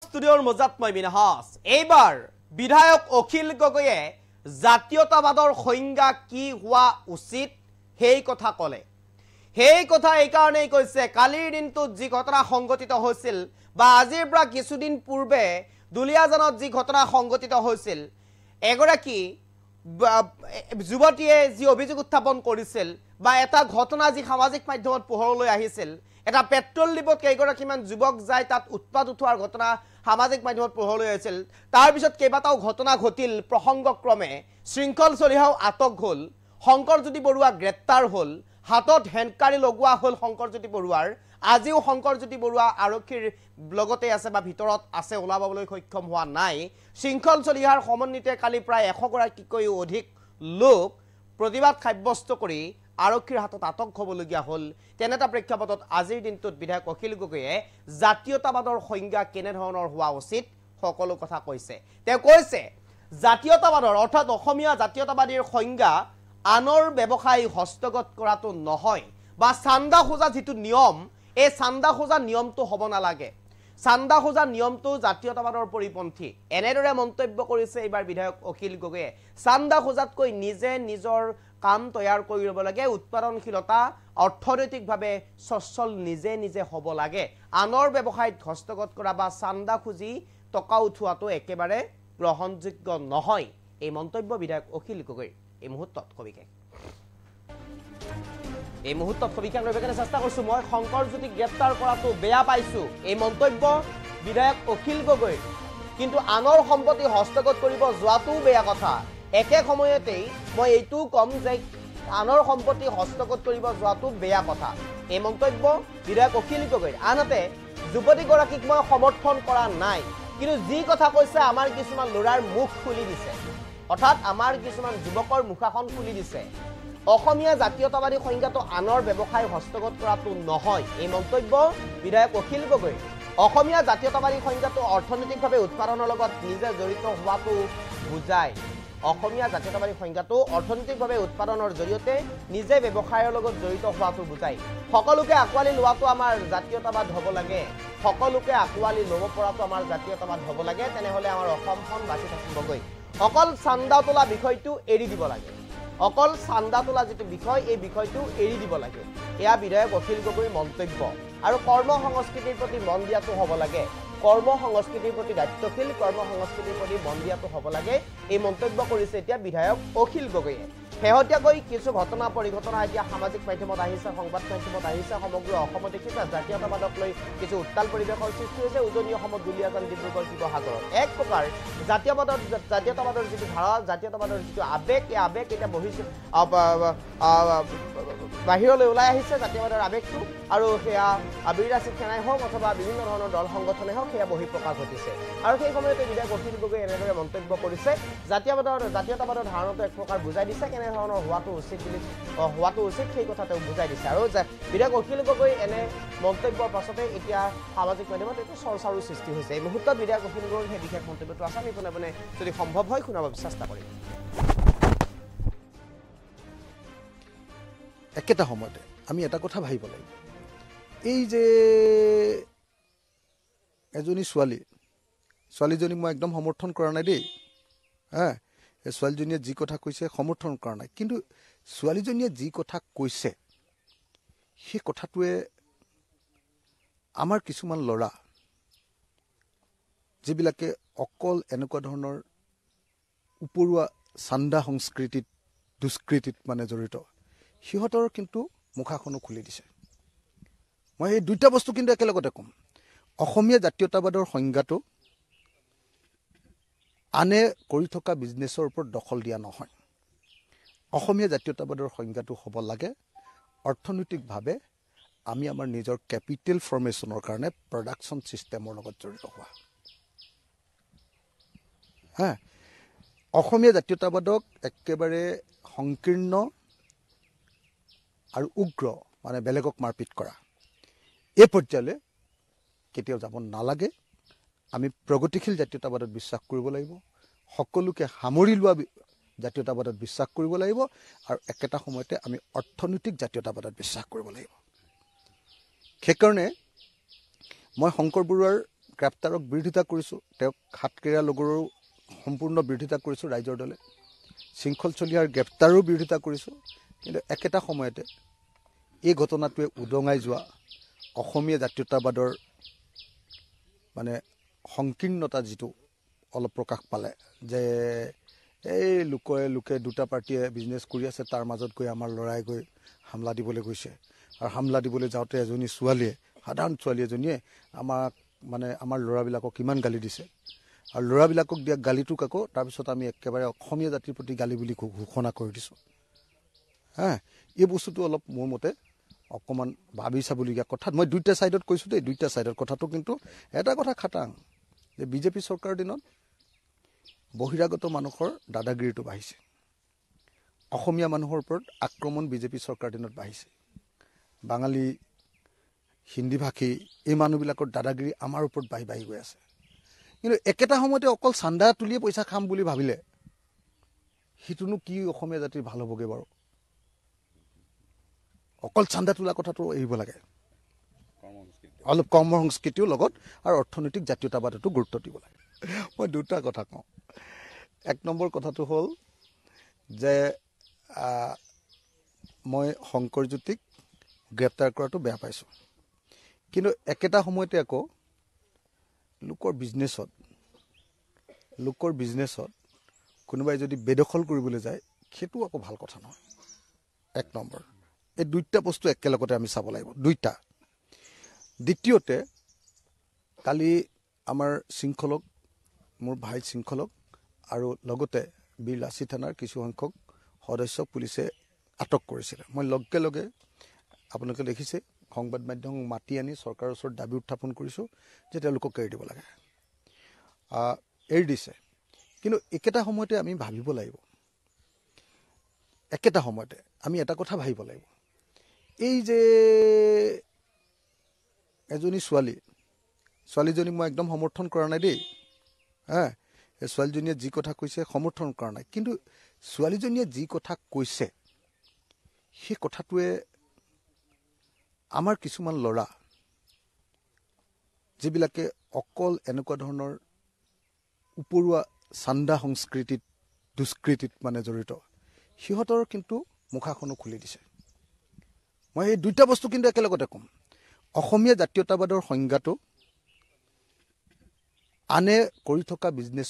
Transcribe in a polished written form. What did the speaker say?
ষ্টুডিঅ'ৰ মজাত মই বিনাশ এইবাৰ বিধায়ক অখিল গগৈয়ে জাতীয়তাবাদৰ সংজ্ঞা কি হোৱা উচিত সেই কথা ক'লে সেই কথা এই কাৰণেই কৈছে কালিৰ দিনটোত যি ঘটনা সংঘটিত হৈছিল বা আজিৰ পৰা কিছুদিন পূৰ্বে দুলিয়াজানত যি ঘটনা সংঘটিত হৈছিল এগৰাকী যুৱতীয়ে যি অভিযোগ উত্থাপন কৰিছিল বা এটা ঘটনা যি সামাজিক মাধ্যমত পোহৰলৈ আহিছিল এটা পেট্ৰল ডিপোত কেইগৰাকীমান যুৱক যায় তাত উৎপাত উঠোৱাৰ ঘটনা সামাজিক মাধ্যমত পোহৰলৈ আহিছিল তাৰ পিছত কেইবাটাও ঘটনা ঘটিল প্ৰসংগক্ৰমে শৃংখল চলিহাও আটক হ'ল শংকৰজ্যোতি বৰুৱা গ্ৰেপ্তাৰ হ'ল হাতত হেণ্ডকাৰি লগোৱা হ'ল শংকৰজ্যোতি বৰুৱাৰ আজিও শংকৰজ্যোতি বৰুৱা আৰক্ষীৰ লগতে আছে বা ভিতৰত আছে ওলাবলৈ সক্ষম হোৱা নাই শৃংখল চলিহাৰ সমন্বিতে কালি প্ৰায় 100 গৰাকীকৈ অধিক লোক প্ৰতিবাদ সাব্যস্ত কৰি আৰক্ষীৰ হাতত আটক হ'বলগীয়া হ'ল তেনেটা প্ৰেক্ষাপটত আজিৰ দিনটোত বিধায়ক অখিল গগৈয়ে জাতীয়তাবাদৰ সংজ্ঞা কেনে ধৰণৰ হোৱা উচিত সকলো কথা কৈছে তেওঁ কৈছে জাতীয়তাবাদৰ অৰ্থাৎ অসমীয়া জাতীয়তাবাদীৰ সংজ্ঞা আনৰ ব্যৱসায় হস্তগত কৰাটো নহয় বা চান্দা খোজা যেটো নিয়ম এই চান্দা খোজা নিয়মটো হ'ব নালাগে চান্দা খোজা নিয়মটো জাতীয়তাবাদৰ পৰিপন্থী এনেদৰে মন্তব্য কৰিছে এইবাৰ বিধায়ক অখিল গগৈয়ে চান্দা খোজাতকৈ নিজে নিজৰ কাম তৈয়াৰ কৰি ল'ব লাগে উৎপাদনশীলতা অৰ্থনৈতিকভাৱে সচ্ছল নিজে নিজে হ'ব লাগে আনৰ ব্যৱসায়ত হস্তগত কৰা বা চান্দা খুজি টকা উঠোৱাটো একেবাৰে গ্ৰহণযোগ্য নহয় এই মন্তব্য বিধায়ক অখিল গগৈৰ এই মুহূৰ্তত কবিকে এই মুহূৰ্তত কবিকে ৰবেকানে চেষ্টা কৰিছো মই শংকৰজ্যোতি গ্ৰেপ্তাৰ কৰাটো বেয়া পাইছো এই মন্তব্য বিধায়ক অখিল গগৈ কিন্তু আনৰ সম্পত্তি হস্তগত কৰিব যোৱাটো বেয়া কথা একে সময়তেই মই এইটো কম যে আনৰ সম্পত্তি হস্তগত কৰিব যোৱাটো বেয়া কথা এই মন্তব্য বিধায়ক অখিল গগৈ আনহাতে যুৱতীগৰাকীক মই সমৰ্থন কৰা নাই কিন্তু যি কথা কৈছে আমাৰ কিছুমান লৰাৰ মুখ খুলি দিছে অৰ্থাৎ আমাৰ কিছুমান যুৱকৰ মুখাখন খুলি দিছে অসমীয়া জাতীয়তাবাদী সংজ্ঞাটো আনৰ ব্যৱসায় হস্তগত কৰাটো নহয় এই মন্তব্য বিধায়ক অখিল গগৈ অসমীয়া জাতীয়তাবাদী সংজ্ঞাটো অৰ্থনৈতিকভাৱে উৎপাদনৰ লগত নিজে জড়িত হোৱাটো বুজায় অসমীয়া জাতীয়তাবাদী সংজ্ঞাটো অৰ্থনৈতিকভাৱে উৎপাদনৰ জৰিয়তে নিজে ব্যৱসায়ৰ লগত জড়িত হোৱাটো বুজায় সকলোকে আকোৱালি লোৱাটো আমাৰ জাতীয়তাবাদ হ'ব লাগে সকলোকে আকোৱালি ল'ব পৰাটো আমাৰ জাতীয়তাবাদ হ'ব লাগে তেনেহলে আমাৰ অসমখন বাচি থাকিবগৈ অকল চান্দা তোলা বিষয়টো এৰি দিব লাগে অকল চান্দা তোলা যেটো বিষয় এই বিষয়টো এৰি দিব লাগে এয়া বিধায়ক অখিল গগৈৰ মন্তব্য আৰু কৰ্ম সংস্কৃতিৰ প্ৰতি মন দিয়াটো হ'ব লাগে কৰ্ম সংস্কৃতিৰ প্ৰতি দায়িত্বশীল কৰ্ম সংস্কৃতিৰ প্ৰতি মন দিয়াটো হ'ব লাগে এই মন্তব্য কৰিছে এতিয়া বিধায়ক অখিল গগৈয়ে শেহতীয়াকৈ কিছু ঘটনা পৰিঘটনা এতিয়া সামাজিক মাধ্যমত আহিছে সংবাদ মাধ্যমত আহিছে সমগ্ৰ অসমত দেখিছে জাতীয়তাবাদক লৈ কিছু উত্তাল পৰিৱেশৰ সৃষ্টি হৈছে উজনি অসমত দুলিয়াজান ডিব্ৰুগড় শিৱসাগৰত এক প্ৰকাৰ জাতীয়তাবাদৰ যিটো ধাৰা জাতীয়তাবাদৰ যিটো আবেগ এই আবেগ এতিয়া বহিছে বাহিৰলৈ ওলাই আহিছে জাতীয়বাদৰ আবেগটো আৰু সেয়া বীৰৰাজীৱ সেনাই হওক অথবা বিভিন্ন ধৰণৰ দল সংগঠনে হওক সেয়া বহিঃপ্ৰকাশ ঘটিছে আৰু সেই সময়তে বিধায়ক অখিল গগৈ এনেদৰে মন্তব্য কৰিছে জাতীয়তাবাদৰ ধাৰণাটো এক প্ৰকাৰ বুজাই দিছে কেনে ধৰণৰ হোৱাটো উচিত সেই কথা তেওঁ বুজাই দিছে আৰু বিধায়ক অখিল গগৈ এনে মন্তব্যৰ পাছতে এতিয়া সামাজিক মাধ্যমত এইটো চৰ্চাৰো সৃষ্টি হৈছে এই মুহূৰ্তত বিধায়ক অখিল গগৈৰ সেই বিশেষ মন্তব্যটো আছে আমি পোনে যদি সম্ভৱ হয় শুনাবৰ চেষ্টা কৰিম একেটা সময়তে আমি এটা কথা ভাবিব লাগিব এই যে এজনী ছোৱালীজনীক মই একদম সমৰ্থন কৰা নাই দেই হ্যাঁ এই ছোৱালীজনীয়ে যি কথা কৈছে সমৰ্থন কৰা নাই কিন্তু ছোৱালীজনীয়ে যি কথা কৈছে সেই কথাটোৱে আমাৰ কিছুমান ল'ৰা যিবিলাকে অকল এনেকুৱা ধৰণৰ উপৰুৱা চান্দা সংস্কৃতিত দুষ্কৃতিত মানে জড়িত সিহঁতৰ কিন্তু মুখাখনো খুলি দিছে মই এই দুইটা বস্তু কিন্তু একেলগতে কম অসমীয়া জাতীয়তাবাদৰ সংজ্ঞাটো আনে কৰি থকা বিজনেছৰ ওপৰত দখল দিয়া নহয় অসমীয়া জাতীয়তাবাদৰ সংজ্ঞাটো হ'ব লাগে অৰ্থনৈতিকভাৱে আমি আমাৰ নিজৰ কেপিটেল ফৰ্মেশ্যনৰ কাৰণে প্ৰডাকশ্যন চিষ্টেমৰ লগত জড়িত হোৱা হা অসমীয়া জাতীয়তাবাদক একেবাৰে সংকীৰ্ণ আৰু উগ্ৰ মানে বেলেগক মাৰপিট কৰা এই পৰ্যায়লৈ কেতিয়াও যাব নালাগে আমি প্ৰগতিশীল জাতীয়তাবাদত বিশ্বাস কৰিব লাগিব সকলোকে সামৰি লোৱা জাতীয়তাবাদত বিশ্বাস কৰিব লাগিব আৰু একেটা সময়তে আমি অৰ্থনৈতিক জাতীয়তাবাদত বিশ্বাস কৰিব লাগিব সেইকাৰণে মই শংকৰ বৰুৱাৰ গ্ৰেপ্তাৰক বিৰোধিতা কৰিছোঁ, তেওঁক হাতকেৰেয়া লগৰো সম্পূৰ্ণ বিৰোধিতা কৰিছোঁ ৰাইজৰ দলে, শৃংখল চলিহাৰ গ্ৰেপ্তাৰো বিৰোধিতা কৰিছোঁ। কিন্তু একেটা সময়তে এই ঘটনাটোৱে উদঙাই যোৱা অসমীয়া জাতীয়তাবাদৰ মানে সংকীৰ্ণতা যিটো অলপ প্ৰকাশ পালে, যে এই লোকে দুটা পাৰ্টীয়ে বিজনেছ কৰি আছে, তাৰ মাজত গৈ আমাৰ ল'ৰাই গৈ হামলা দিবলৈ গৈছে, আৰু হামলা দিবলৈ যাওঁতে এজনী ছোৱালীয়ে, সাধাৰণ ছোৱালী এজনীয়ে আমাক মানে আমাৰ ল'ৰাবিলাকক কিমান গালি দিছে, আৰু ল'ৰাবিলাকক দিয়া গালিটোক আকৌ তাৰপিছত আমি একেবাৰে অসমীয়া জাতিৰ প্ৰতি গালি বুলি ঘোষণা কৰি দিছোঁ। এই বস্তুটো অলপ মোৰ মতে অকণমান ভাবি চাবলগীয়া কথা। মই দুইটা ছাইডত কৈছোঁ দেই, দুইটা ছাইডৰ কথাটো, কিন্তু এটা কথা খাটাং যে বিজেপি চৰকাৰৰ দিনত বহিৰাগত মানুহৰ দাদাগিৰিটো বাঢ়িছে, অসমীয়া মানুহৰ ওপৰত আক্ৰমণ বিজেপি চৰকাৰৰ দিনত বাঢ়িছে, বাঙালী হিন্দীভাষী এই মানুহবিলাকৰ দাদাগিৰি আমাৰ ওপৰত বাঢ়ি গৈ আছে। কিন্তু একেটা সময়তে অকল চান্দা তুলিয়ে পইচা খাম বুলি ভাবিলে সিটোনো কি অসমীয়া জাতিৰ ভাল হ'বগৈ বাৰু? অকল চান্দা তোলা কথাটো এৰিব লাগে, অলপ কৰ্ম সংস্কৃতিও লগত আৰু অৰ্থনৈতিক জাতীয়তাবাদতো গুৰুত্ব দিব লাগে। মই দুটা কথা কওঁ। এক নম্বৰ কথাটো হ'ল যে মই শংকৰজ্যোতিক গ্ৰেপ্তাৰ কৰাটো বেয়া পাইছোঁ, কিন্তু একেটা সময়তে আকৌ লোকৰ বিজনেছত কোনোবাই যদি বেদখল কৰিবলৈ যায় সেইটো আকৌ ভাল কথা নহয়। এক নম্বৰ, এই দুইটা বস্তু একেলগতে আমি চাব লাগিব, দুইটা। দ্বিতীয়তে, কালি আমাৰ শৃংখলক, মোৰ ভাই শৃংখলক আৰু লগতে বীৰ লাচিত থানাৰ কিছুসংখ্যক সদস্যক পুলিচে আটক কৰিছিলে। মই লগে লগে আপোনালোকে দেখিছে সংবাদ মাধ্যমক মাতি আনি চৰকাৰৰ ওচৰত দাবী উত্থাপন কৰিছোঁ যে তেওঁলোকক এৰি দিব লাগে, এৰি দিছে। কিন্তু একেটা সময়তে আমি ভাবিব লাগিব, একেটা সময়তে আমি এটা কথা ভাবিব লাগিব, এই যে এজনী ছোৱালীজনীক মই একদম সমৰ্থন কৰা নাই দেই, এই ছোৱালীজনীয়ে যি কথা কৈছে সমৰ্থন কৰা নাই, কিন্তু ছোৱালীজনীয়ে যি কথা কৈছে সেই কথাটোৱে আমাৰ কিছুমান ল'ৰা যিবিলাকে অকল এনেকুৱা ধৰণৰ উপৰুৱা চান্দা সংস্কৃতিত দুষ্কৃতিত মানে জড়িত, সিহঁতৰ কিন্তু মুখাখনো খুলি দিছে। মই এই দুইটা বস্তু কিন্তু একেলগতে ক'ম। অসমীয়া জাতীয়তাবাদৰ সংজ্ঞাটো আনে কৰি থকা বিজনেছ